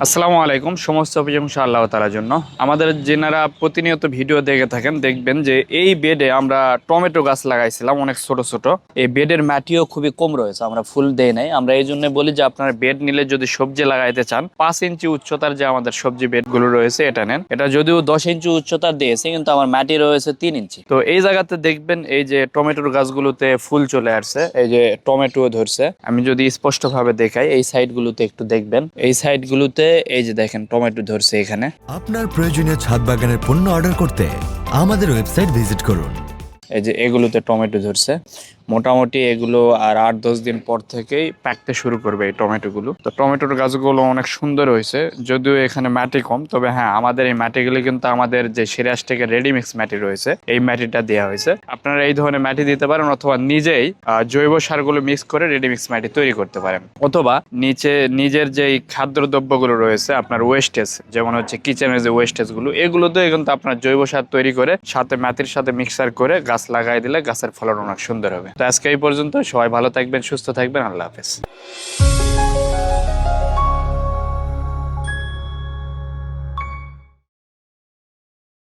আসসালামু আলাইকুম। সমস্ত প্রশংসা আল্লাহ তাআলার জন্য। আমাদের যেনারা প্রতিনিয়ত ভিডিও দেখে থাকেন দেখবেন যে এই বেডে আমরা টমেটো গাছ লাগাইছিলাম অনেক ছোট ছোট। এই বেডের মাটিও খুবই কম রয়েছে, আমরা ফুল দেই নাই। আমরা এই জন্য বলি যে আপনার বেড নিলে যদি সবজি লাগাইতে চান 5 ইঞ্চি উচ্চতার যে আমাদের সবজি বেড গুলো রয়েছে এটা নেন। এটা যদিও 10 ইঞ্চি উচ্চতার দিয়েছে কিন্তু আমার মাটি রয়েছে 3 ইঞ্চি। তো এই জায়গাতে দেখবেন এই যে টমেটোর গাছগুলোতে ফুল চলে আসছে, এই যে টমেটো ধরছে। আমি যদি স্পষ্ট ভাবে দেখাই এই সাইড গুলোতে একটু দেখবেন, এই সাইড গুলোতে এই যে দেখেন টমেটো ধরছে এখানে। আপনার প্রয়োজনীয় ছাদ বাগানের পণ্য অর্ডার করতে আমাদের ওয়েবসাইট ভিজিট করুন। এই যে এগুলোতে টমেটো ধরছে, মোটামুটি এগুলো আর 8-10 দিন পর থেকেই পাকতে শুরু করবে এই টমেটোগুলো। তো টমেটোর গাছগুলো অনেক সুন্দর হয়েছে, যদিও এখানে মাটি কম। তবে হ্যাঁ, আমাদের এই মাটিগুলো কিন্তু আমাদের যে সিরাজ থেকে রেডিমিক্স মাটি রয়েছে এই মাটিটা দেওয়া হয়েছে। আপনারা এই ধরনের মাটি দিতে পারেন অথবা নিজেই জৈব সারগুলো মিক্স করে রেডিমিক্স মাটি তৈরি করতে পারেন, অথবা নিজের যে খাদ্যদ্রব্যগুলো রয়েছে আপনার ওয়েস্টেজ, যেমন হচ্ছে কিচেনের যে ওয়েস্টেজ গুলো, এগুলোতে কিন্তু আপনার জৈব সার তৈরি করে সাথে মাটির সাথে মিক্সার করে গাছ লাগাই দিলে গাছের ফলন অনেক সুন্দর হবে। তো আজকে এই পর্যন্ত, সবাই ভালো থাকবেন, সুস্থ থাকবেন, আল্লাহ হাফেজ।